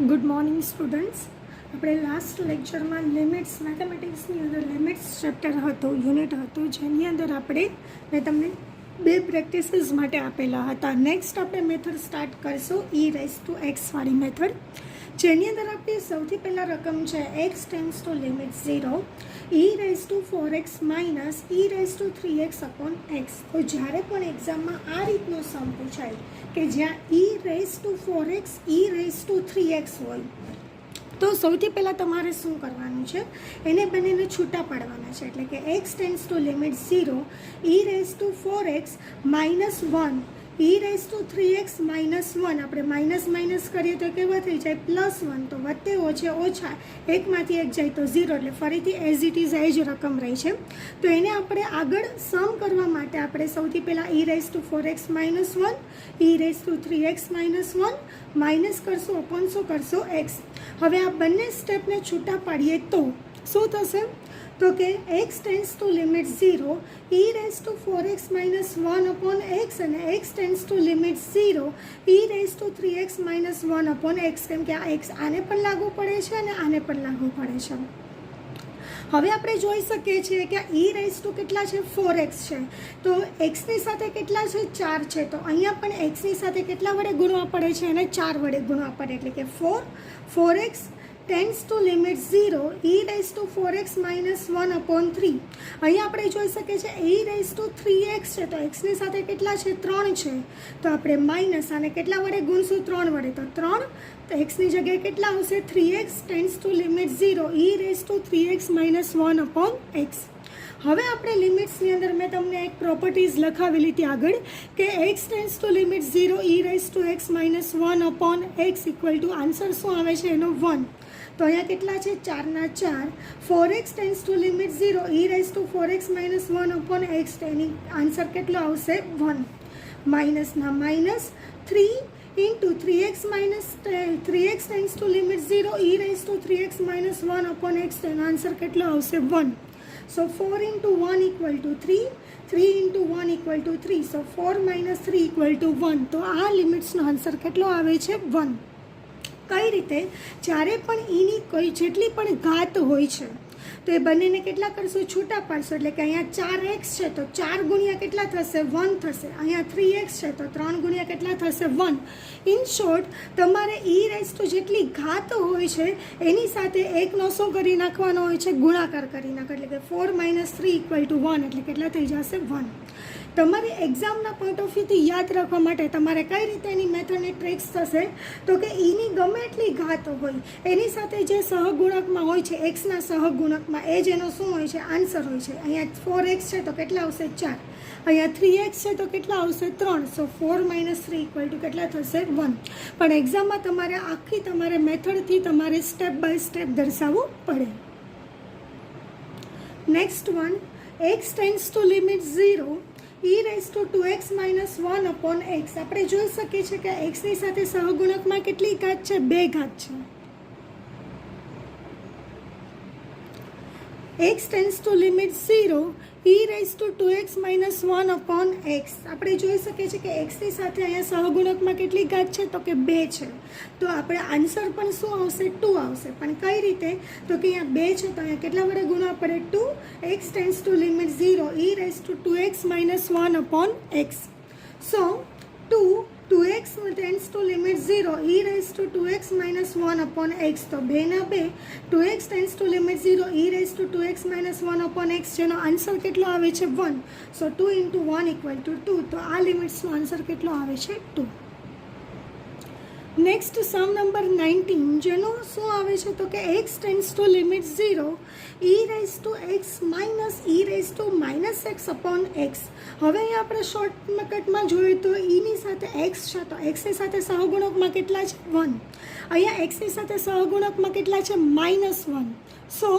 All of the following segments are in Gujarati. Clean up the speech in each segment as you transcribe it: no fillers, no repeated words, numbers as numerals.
Good morning students. આપણે લાસ્ટ લેક્ચરમાં લિમિટ્સ મેથેમેટિક્સની અંદર લિમિટ્સ ચેપ્ટર હતો, યુનિટ હતો, જેની અંદર મેં તમને બે પ્રેક્ટિસીસ માટે આપેલા હતા. નેક્સ્ટ આપણે મેથડ સ્ટાર્ટ કરશું e⁻x વાળી મેથડ, જેની અંદર આપણી સૌથી પહેલાં રકમ છે x tends to limit 0 e⁻4x minus e⁻3x upon x. તો જ્યારે પણ એક્ઝામમાં આ રીતનો સમ પૂછાય કે જ્યાં e⁻4x e⁻3x હોય, તો સૌથી પહેલાં તમારે શું કરવાનું છે, એને બંનેને છૂટા પાડવાના છે. એટલે કે x tends to limit 0 e⁻4x minus 1 e⁻3x minus 1. આપણે માઇનસ માઇનસ કરીએ તો કેવા થઈ જાય +1. તો વત્તે ઓછે ઓછા એકમાંથી એક જાય તો 0, એટલે ફરીથી એઝ ઇટ ઇઝ એ જ રકમ રહી છે. તો એને આપણે આગળ સમ કરવા માટે આપણે સૌથી પહેલાં e⁻4x minus 1 e⁻3x minus 1 minus કરશું અપોન શું કરશો x. હવે આ બંને સ્ટેપને છૂટા પાડીએ તો શું થશે, તો કે x tends to limit 0 e⁻4x minus 1 upon x અને x tends to limit 0 e⁻3x minus 1 upon x. કેમ કે આ x આને પણ લાગુ પડે છે અને આને પણ લાગુ પડે છે. હવે આપણે જોઈ શકીએ છીએ કે e⁻ કેટલા છે 4x છે, તો xની સાથે કેટલા છે 4 છે. તો અહીંયા પણ xની સાથે કેટલા વડે ગુણવા પડે છે, અને 4 વડે ગુણવા પડે. એટલે કે 4x tends to limit 0 e⁻4x minus 1 upon 3. અહીંયા આપણે જોઈ શકીએ છીએ e⁻3x છે, તો xની સાથે કેટલા છે 3 છે. તો આપણે માઇનસ આને કેટલા વડે ગુણશું 3 વડે, તો 3. તો એક્સની જગ્યાએ કેટલા આવશે 3x tends to limit 0 e⁻3x minus 1 upon x. હવે આપણે લિમિટ્સની અંદર મેં તમને એક પ્રોપર્ટીઝ લખાવેલી હતી આગળ કે x tends to limit 0 e⁻x minus 1 upon x equal to answer શું આવે છે એનો 1. તો અહીંયા કેટલા છે 4 ના 4. 4x tends to limit 0 e⁻4x minus 1 upon x, એની આન્સર કેટલો આવશે 1. માઇનસના minus 3 into 3x minus 3x tends to limit 0 e⁻3x minus 1 upon x, એનો આન્સર કેટલો આવશે 1. So 4 into 1 equal to 3, 3 into 1 equal to 3. So 4 minus 3 equal to 1. તો આ લિમિટ્સનો આન્સર કેટલો આવે છે 1. કઈ રીતે, જ્યારે પણ એની કોઈ જેટલી પણ ઘાત હોય છે તો એ બંનેને કેટલા કરશો છૂટા પાડશો. એટલે કે અહીંયા 4x છે તો 4 ગુણ્યા કેટલા થશે 1 થશે. અહીંયા 3x છે તો 3 ગુણ્યા કેટલા થશે 1. ઇન શોર્ટ, તમારે e⁻ જેટલી ઘાત હોય છે એની સાથે એકનો શું કરી નાખવાનો હોય છે, ગુણાકાર કરી નાખો. એટલે કે 4 minus 3 equal to 1, એટલે કેટલા થઈ જશે 1. તમારે એક્ઝામના પોઈન્ટ ઓફ વ્યૂથી યાદ રાખવા માટે તમારે કઈ રીતે એની મેથડની ટ્રિક્સ થશે, તો કે એની ગમે એટલી ઘાત હોય એની સાથે જે સહગુણકમાં હોય છે એક્સના સહગુણકમાં એ જ એનો શું હોય છે આન્સર હોય છે. અહીંયા 4x છે તો કેટલા આવશે 4, અહીંયા 3x છે તો કેટલા આવશે 3. સો 4 minus 3 equal to કેટલા થશે 1. પણ એક્ઝામમાં તમારે મેથડથી તમારે સ્ટેપ બાય સ્ટેપ દર્શાવવું પડે. Next one, x tends to limit 0 e⁻2x minus 1 upon x. આપણે જોઈ શકીએ છીએ કે xની સાથે સહગુણકમાં કેટલી ઘાત છે 2 ઘાત છે. x tends to limit 0 e⁻2x minus 1 upon x. આપણે જોઈ શકીએ છીએ કે xની સાથે અહીંયા સહગુણકમાં કેટલી ઘાત છે, તો કે 2 છે. તો આપણે આન્સર પણ શું આવશે 2 આવશે. પણ કઈ રીતે, તો કે અહીંયા 2 છે તો અહીંયા કેટલા વડે ગુણવા પડે 2. x tends to limit 0 e⁻2x minus 1 upon x. So 2x tends to limit 0 e⁻2x minus 1 upon x. તો 2 ના 2, 2x tends to limit 0 e⁻2x minus 1 upon x, જેનો આન્સર કેટલો આવે છે 1. સો 2 into 1 equal to 2. તો આ લિમિટ્સનો આન્સર કેટલો આવે છે 2. નેક્સ્ટ સમ નંબર 19, જેનો શું આવે છે, તો કે x tends to limit 0 e⁻x minus e⁻x upon x. હવે અહીંયા આપણે શોર્ટકટમાં જોઈએ તો એની સાથે x છે તો xની સાથે સહગુણકમાં કેટલા છે 1. અહીંયા xની સાથે સહગુણકમાં કેટલા છે -1. સો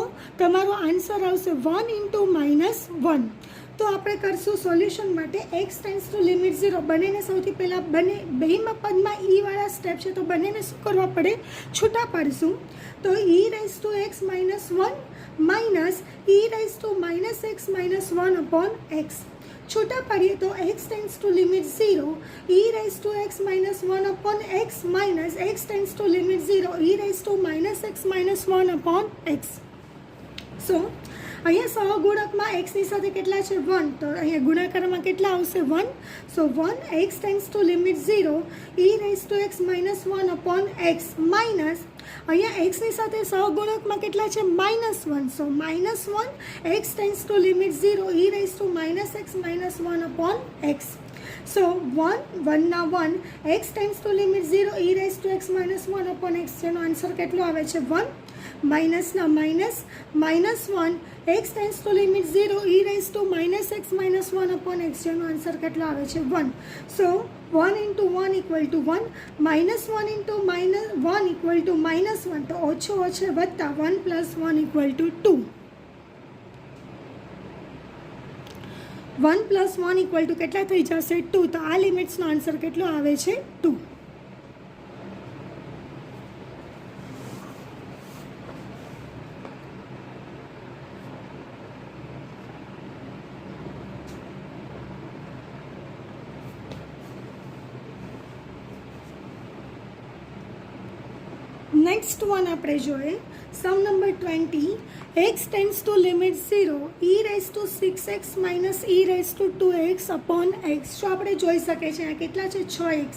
તમારો આન્સર આવશે 1 into -1. તો આપણે કરશું સોલ્યુશન માટે x ટેન્ડ્સ ટુ લિમિટ 0. બંનેને સૌથી પહેલાં બેમાં પદમાં વાળા સ્ટેપ છે તો બંનેને શું કરવા પડે, છૂટા પાડશું. તો e⁻x minus 1 minus e⁻x minus 1 upon x. છૂટા પાડીએ તો x tends to limit 0 e raise to x minus 1 upon x minus x tends to limit 0 e raise to minus x minus 1 upon x. So અહીંયા સહગુણકમાં x ની સાથે કેટલા છે 1, તો અહીંયા ગુણાકારમાં કેટલા આવશે 1. So 1 x tends to limit 0 e raise to x minus 1 upon x minus અહીંયા x ની સાથે સહગુણકમાં કેટલા છે -1. So -1 x tends to limit 0 e raise to minus x minus 1 upon x. So 1 ના 1 x tends to limit 0 e raise to x minus 1 upon x, જેનો આન્સર કેટલો આવે છે 1. માઇનસના -1 x tends to limit 0 e raise to minus x minus 1 upon x, જેનો આન્સર કેટલો આવે છે 1. So 1 into 1 equal to 1, -1 into -1 equal to -1, તો ઓછો ઓછે વત્તા 1 plus 1 equal to 2. 1 plus 1 equal to કેટલા થઈ જશે 2, તો આ લિમિટ્સનો આન્સર કેટલો આવે છે 2. નેક્સ્ટ વન આપણે જોઈએ sum number 20, x tends to limit 0 e raise to 6x minus e raise to 2x upon x. જો આપણે જોઈ શકીએ છીએ અહીંયા કેટલા છે 6x,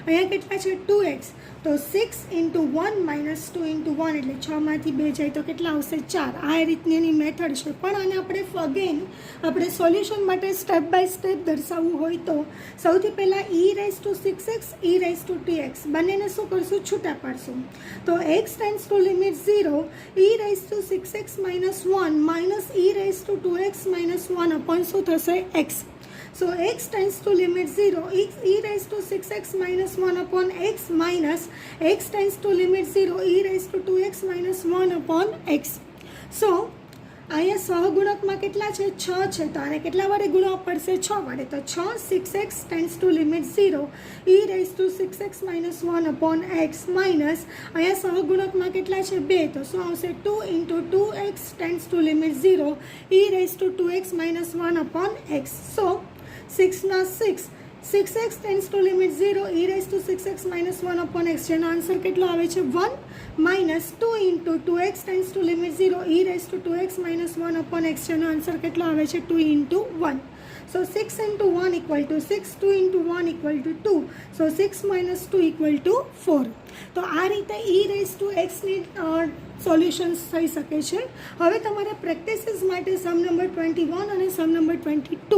અહીંયા કેટલા છે 2x, તો 6 ઇન્ટુ 1 માઇનસ 2 ઇન્ટુ 1 એટલે 6માંથી 2 જાય તો કેટલા આવશે 4. આ રીતની એની મેથડ છે. પણ આને આપણે અગેન આપણે સોલ્યુશન માટે સ્ટેપ બાય સ્ટેપ દર્શાવવું હોય તો સૌથી પહેલાં e raise to 6x e raise to 2x બંનેને શું કરશું છૂટા પાડશું. તો x tends to limit 0 e raise to 6x minus 1 minus e raise to 2x minus 1 upon શું થશે x. So x tends to limit 0 e raised to 6x minus 1 upon x minus x tends to limit 0 e raised to 2x minus 1 upon x. So અહીંયા સહગુણકમાં કેટલા છે 6 છે, તો આને કેટલા વડે ગુણવા પડશે 6 વડે, તો 6 6x tends to limit 0 e raised to 6x minus 1 upon x minus અહીંયા સહગુણકમાં કેટલા છે 2, તો શું આવશે 2 into 2x tends to limit 0 e raised to 2x minus 1 upon x. So 6 ના 6x tends to limit 0 e raised to 6x minus 1 upon x, જેનો આન્સર કેટલો આવે છે 1 minus 2 into 2x tends to limit 0 e raised to 2x minus 1 upon x, જેનો આન્સર કેટલો આવે છે 2 into 1. So 6 into 1 equal to 6, 2 into 1 equal to 2. So 6 minus 2 equal to 4. તો આ રીતે e raised to x ની સોલ્યુશન્સ થઈ શકે છે. હવે તમારે પ્રેક્ટિસીસ માટે સમ નંબર 21 અને સમ નંબર 22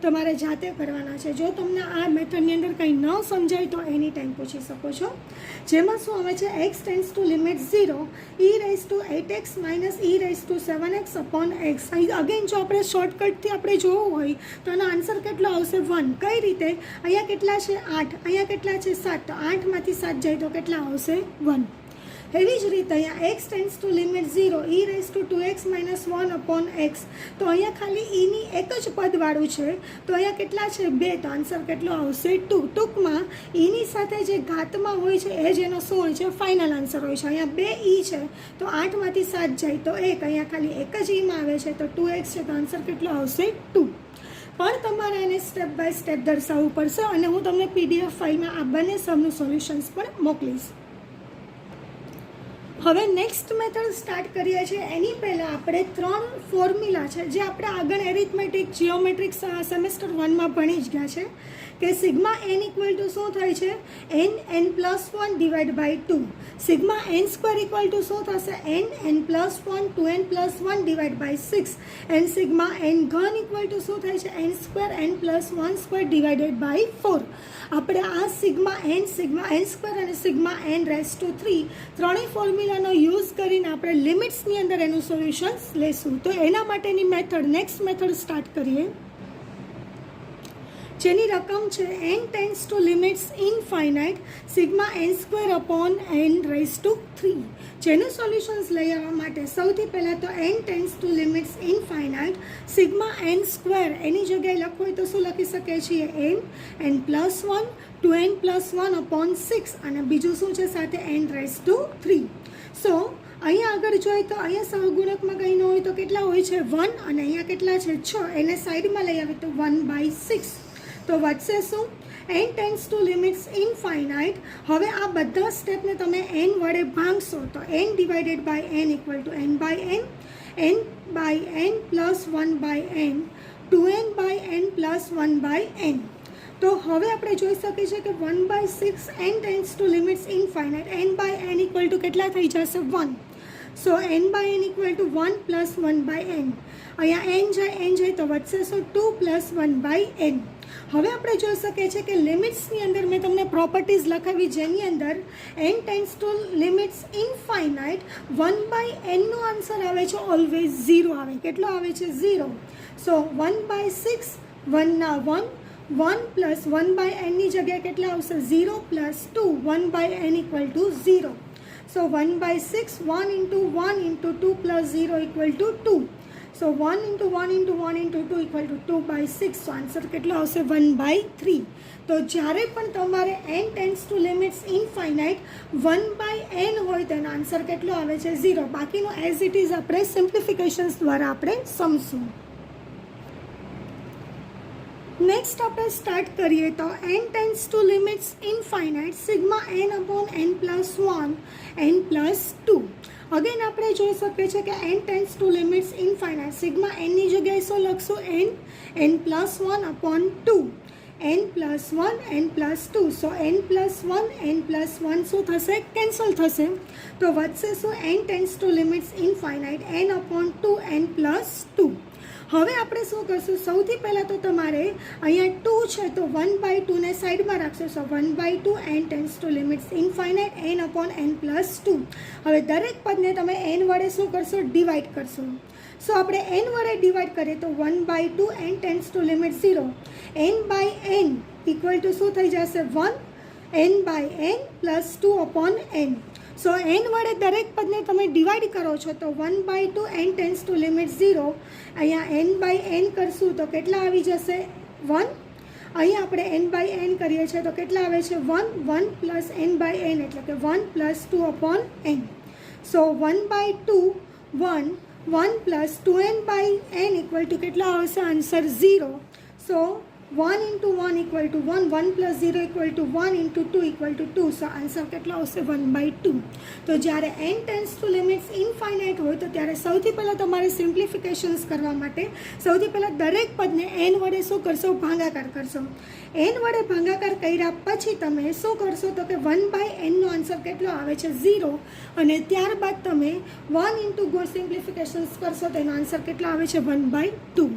તમારે જાતે કરવાના છે. જો તમને આ મેથડની અંદર કંઈ ન સમજાય તો એની ટાઈમ પૂછી શકો છો. જેમાં શું આવે છે x tends to limit 0 e raise to 8x minus e raise to 7x upon x. Again જો આપણે શોર્ટકટથી આપણે જોવું હોય તો એનો આન્સર કેટલો આવશે 1. કઈ રીતે, અહીંયા કેટલા છે 8, અહીંયા કેટલા છે 7, તો 8માંથી 7 જાય તો કેટલા આવશે 1. એવી જ રીતે અહીંયા x tends to limit 0 e raise to 2x minus 1 upon x, તો અહીંયા ખાલી ઈની એક જ પદવાળું છે, તો અહીંયા કેટલા છે 2, તો આન્સર કેટલો આવશે 2. ટૂંકમાં ઈની સાથે જે ઘાતમાં હોય છે એ જ એનો શું હોય છે ફાઇનલ આન્સર હોય છે. અહીંયા 2 ઈ છે તો 8માંથી 7 જાય તો 1, અહીંયા ખાલી એક જ ઈમાં આવે છે તો 2x છે, તો આન્સર કેટલો આવશે 2. પણ તમારે એને સ્ટેપ બાય સ્ટેપ દર્શાવવું પડશે અને હું તમને PDF ફાઇલમાં આ બંને સમનું સોલ્યુશન્સ પણ મોકલીશ. હવે નેક્સ્ટ મેથડ સ્ટાર્ટ કરીએ છીએ. એની પહેલાં આપણે 3 ફોર્મ્યુલા છે જે આપણે આગળ એરિથમેટિક જીઓમેટ્રિક સેમેસ્ટર 1માં ભણી જ ગયા છે કે સિગ્મા એન ઇક્વલ ટુ શું થાય છે n plus 1 divide by 2. Sigma N square equal to શું થશે n plus 1 2n plus 1 divide by 6 and sigma n ઘન ઇક્વલ ટુ શું થાય છે n square n plus 1 square divided by 4. આપણે આ સિગ્મા એન સ્ક્વેર અને સિગ્મા એન રેઝ ટુ 3 ત્રણેય ફોર્મ્યુલાનો યુઝ કરીને આપણે લિમિટ્સની અંદર એનું સોલ્યુશન્સ લેશું. તો એના માટેની નેક્સ્ટ મેથડ સ્ટાર્ટ કરીએ, જેની રકમ છે n tends to limits infinite sigma N square upon n raise to 3. જેનું સોલ્યુશન્સ લઈ આવવા માટે સૌથી પહેલાં તો n tends to limits infinite sigma N square એની જગ્યાએ લખવું હોય તો શું લખી શકીએ છીએ n plus 1 2n plus 1 upon 6 અને બીજું શું છે સાથે n રેઝ ટુ 3. સો અહીંયા આગળ જોઈએ તો અહીંયા સહગુણકમાં કંઈ ન હોય તો કેટલા હોય છે 1 અને અહીંયા કેટલા છે 6, એને સાઈડમાં લઈ આવે તો 1/6. તો વધશે શું? n tends to limits infinite. હવે આ બધા સ્ટેપને તમે n વડે ભાંગશો તો n divided by n equal to n by n by n plus 1/n, 2n by n plus 1/n. તો હવે આપણે જોઈ શકીએ છીએ કે 1/6 n tends to limits infinite, n by n equal to કેટલા થઈ જશે 1. So n by n equal to 1 plus 1/n. અહીંયા n જાય તો વધશે શું 2 પ્લસ 1/n. હવે આપણે જોઈ શકીએ છીએ કે લિમિટ્સની અંદર મેં તમને પ્રોપર્ટીઝ લખાવી જેની અંદર n tends to limits infinite 1/n નો આન્સર આવે છે ઓલવેઝ 0 આવે. કેટલો આવે છે 0. સો 1/6 1 ના 1 પ્લસ 1/n ની જગ્યાએ કેટલા આવશે 0 plus 2 1/n equal to 0. So 1/6 1 into 1 into 2 plus 0 equal to 2. So 1 into 1 into 1 into 2 equal two 2/6. So answer કેટલો આવશે 1/3. તો જ્યારે પણ તમારે n tends to limits infinite 1/n હોય તેનો આન્સર કેટલો આવે છે 0. બાકીનો એઝ ઇટ ઇઝ આપણે સિમ્પ્લિફિકેશન્સ દ્વારા આપણે સમજશું. નેક્સ્ટ આપણે સ્ટાર્ટ કરીએ તો n tends to limits infinite sigma n upon n plus 1 n plus 2. Again આપણે જોઈ શકીએ છીએ કે n tends to limits infinite sigma n ની જગ્યાએ શું લખશું n plus 1 upon 2 n plus 1 n plus 2. સો n પ્લસ 1 n પ્લસ 1 શું થશે કેન્સલ થશે. તો વધશે શું n tends to limits infinite n upon 2 n plus 2. હવે આપણે શું કરશું? સૌથી પહેલાં તો તમારે અહીંયા 2 છે તો 1/2 ને સાઈડમાં રાખશો. સો 1/2 n tends to limits infinite n upon n plus 2. હવે દરેક પદને તમે n વડે શું કરશો? ડિવાઈડ કરશો. સો આપણે n વડે ડિવાઈડ કરીએ તો 1/2 n tends to limit 0 n by n equal to શું થઈ જશે 1 n by n plus 2 upon n. So n વડે દરેક પદને તમે ડિવાઈડ કરો છો તો 1/2 n ટેન્ડ્સ ટુ લિમિટ 0. અહીંયા n બાય n કરશું તો કેટલા આવી જશે 1. અહીંયા આપણે n બાય n કરીએ છીએ તો કેટલા આવે છે 1 પ્લસ n બાય n એટલે કે 1 plus 2 upon n. So 1/2 1 plus 2n by n equal to કેટલા આવશે answer 0. So 1 into 1 equal to 1 1 plus 0 equal to 1 into 2 equal to 2. So answer કેટલો આવશે 1/2. તો જ્યારે n tends to limits infinite હોય તો ત્યારે સૌથી પહેલાં તમારે સિમ્પ્લિફિકેશન્સ કરવા માટે સૌથી પહેલાં દરેક પદને n વડે શું કરશો? ભાગાકાર કરશો. n વડે ભાગાકાર કર્યા પછી તમે શું કરશો તો કે 1/n નો આન્સર કેટલો આવે છે 0. અને ત્યારબાદ તમે 1 ઇન્ટુ સિમ્પ્લિફિકેશન્સ કરશો તો એનો આન્સર કેટલો આવે છે 1/2.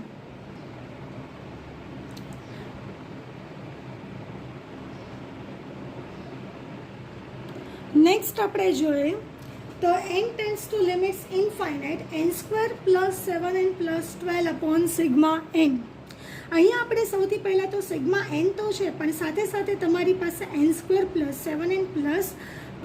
નેક્સ્ટ આપણે જોઈએ તો n tends to limits infinite n² plus 7n plus 12 upon sigma n. અહીંયા આપણે સૌથી પહેલાં તો સિગ્મા n તો છે પણ સાથે સાથે તમારી પાસે n² પ્લસ 7n પ્લસ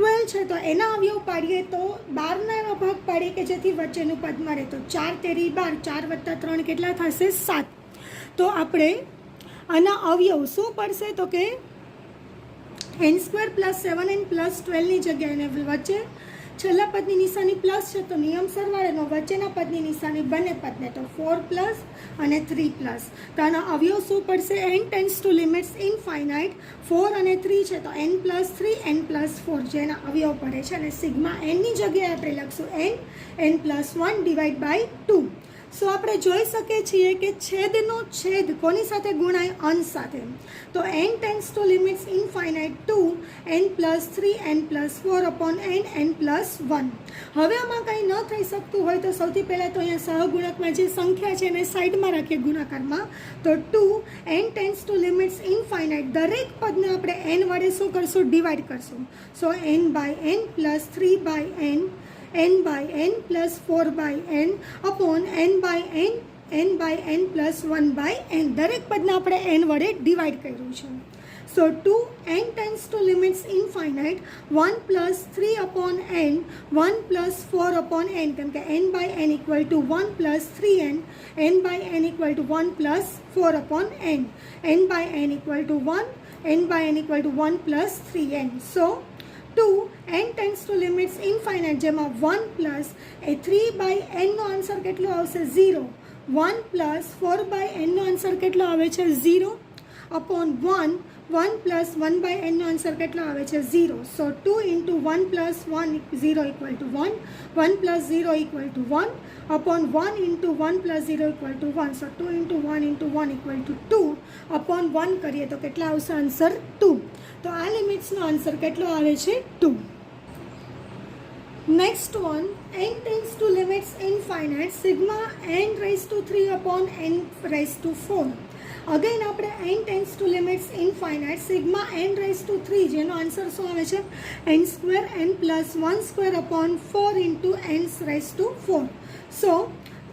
12 છે. તો એના અવયવ પાડીએ તો 12ના એવા ભાગ પાડીએ કે જેથી વચ્ચેનું પદ મળે. તો 4 તેરી 12 4 વત્તા 3 કેટલા થશે 7. તો આપણે આના અવયવ શું પડશે તો કે n² પ્લસ 7n પ્લસ 12ની જગ્યાએ વચ્ચે છેલ્લા પદની નિશાની પ્લસ છે તો નિયમ સરવાળેનો વચ્ચેના પદની નિશાની બંને પદને તો 4 પ્લસ અને 3 પ્લસ. તો આનો અવયવ શું પડશે? n tends to limits infinite 4 અને 3 છે તો n પ્લસ 3 n પ્લસ 4 જેના અવયવ પડે છે. અને સિગ્મા nની જગ્યાએ આપણે લખશું n પ્લસ 1 ડિવાઈડ બાય 2. સો આપણે જોઈ શકીએ છીએ કે છેદનો છેદ કોની સાથે ગુણાય? અંશ સાથે. તો n tends to limits infinite 2 n plus 3 n plus 4 upon n plus 1. હવે આમાં કંઈ ન થઈ શકતું હોય તો સૌથી પહેલાં તો અહીંયા સહગુણકમાં જે સંખ્યા છે એને સાઈડમાં રાખીએ ગુણાકારમાં. તો 2 n tends to limits infinite દરેક પદને આપણે n વડે શું કરશું? ડિવાઈડ કરશું. So n by n plus 3 by n by n plus 4 by n upon n by n plus 1 by n. દરેક પદને આપણે n વડે ડિવાઈડ કર્યું છે. So 2 n tends to limits infinite 1 plus 3 upon n 1 plus 4 upon n કેમ કે n by n equal to 1 plus 3n n by n equal to 1 plus 4 upon n by n equal to 1 n by n equal to 1 plus 3n. So two n tends to limits infinite, જેમાં 1 પ્લસ એ 3/n નો આન્સર કેટલો આવશે 0, 1 પ્લસ 4/n નો આન્સર કેટલો આવે છે 0 અપોન 1 પ્લસ 1/n નો આન્સર કેટલો આવે છે 0. સો 2 into 1 plus 0 equal to 1, 1 plus 0 equal to 1 upon 1 into 1 plus 0 equal to 1. So 2 into 1 equal to 2 upon 1 કરીએ તો કેટલા આવશે આન્સર 2. તો આ લિમિટ્સનો આન્સર કેટલો આવે છે 2. Next one, n tends to limits infinite sigma n raise to 3 upon n raise to 4. Again આપણે n tends to limits infinite sigma n raise to 3, જેનો આન્સર શું આવે છે n square n plus 1 square upon 4 into n raise to 4. So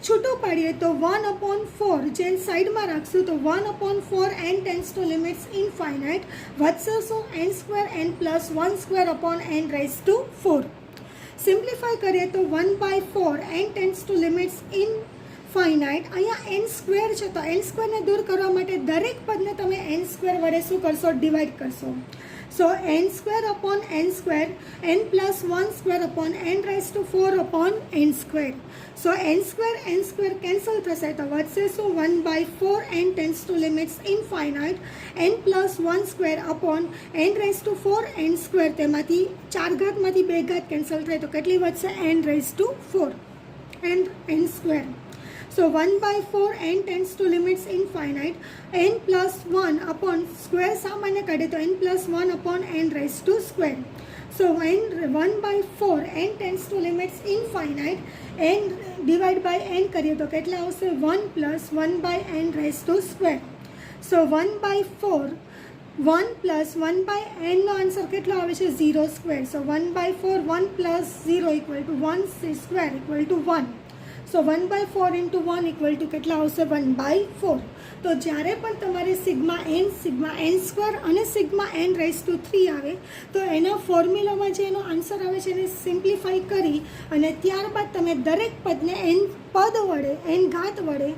છૂટું પાડીએ તો 1 અપોન 4, જે સાઈડમાં રાખશું તો 1 upon 4 n tends to limits infinite વધશે શું n square n plus 1 square upon n raise to 4. Simplify કરીએ તો 1/4 n tends to limits infinite, અહીંયા n સ્ક્વેર છે તો n સ્ક્વેરને દૂર કરવા માટે દરેક પદને તમે n સ્ક્વેર વડે શું કરશો ડિવાઈડ કરશો. So n square upon n square n plus 1 square upon n raise to 4 upon n square. So n square cancel થશે તો વધશે શું 1/4 n tends to limits infinite n plus 1 square upon n raise to 4 n square. તેમાંથી 4 ઘાતમાંથી 2 ઘાત કેન્સલ થાય તો કેટલી વધશે n raise to 4 n square. So 1/4 n tends to limits infinite n plus 1 upon square સામાન્ય કાઢે તો n plus 1 upon n raise to square. So 1/4 n tends to limits infinite n divide by n કરીએ તો કેટલા આવશે 1 plus 1/n raise to square. So 1/4 1 plus 1/n નો આન્સર કેટલો આવે છે 0 square. So 1/4 1 plus 0 equal to 1 square equal to 1. So 1/4 into 1 equal to કેટલા આવશે 1/4. તો જ્યારે પણ તમારે સિગ્મા n સ્ક્વેર અને સિગ્મા n રેઝ ટુ 3 આવે તો એના ફોર્મ્યુલામાં જે એનો આન્સર આવે છે એને સિમ્પ્લિફાઈ કરી અને ત્યારબાદ તમે દરેક પદને n પદ વડે n ઘાત વડે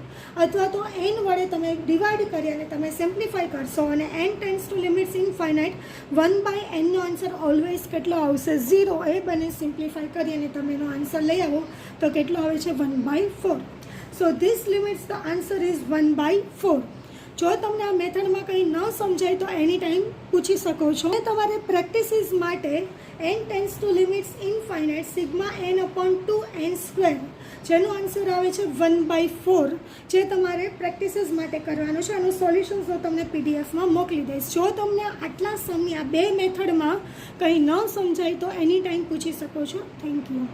અથવા તો n વડે તમે ડિવાઈડ કરી અને તમે સિમ્પ્લિફાઈ કરશો અને n tends to limits infinite 1/n નો આન્સર ઓલવેઝ કેટલો આવશે 0. એ બંને સિમ્પ્લિફાઈ કરી અને તમે એનો આન્સર લઈ આવો તો કેટલો આવે છે 1/4. So this limits the answer is 1/4. જો તમને આ મેથડમાં કંઈ ન સમજાય તો એની ટાઈમ પૂછી શકો છો. તમારે પ્રેક્ટિસીસ માટે n tends to limits infinite sigma n upon 2n square, જેનો આન્સર આવે છે 1/4, જે તમારે પ્રેક્ટિસીસ માટે કરવાનું છે. એનું સોલ્યુશન હું તમને પીડીએફમાં મોકલી દઈશ. જો તમને આટલા સમય આ બે મેથડમાં કંઈ ન સમજાય તો એની ટાઈમ પૂછી શકો છો. Thank you.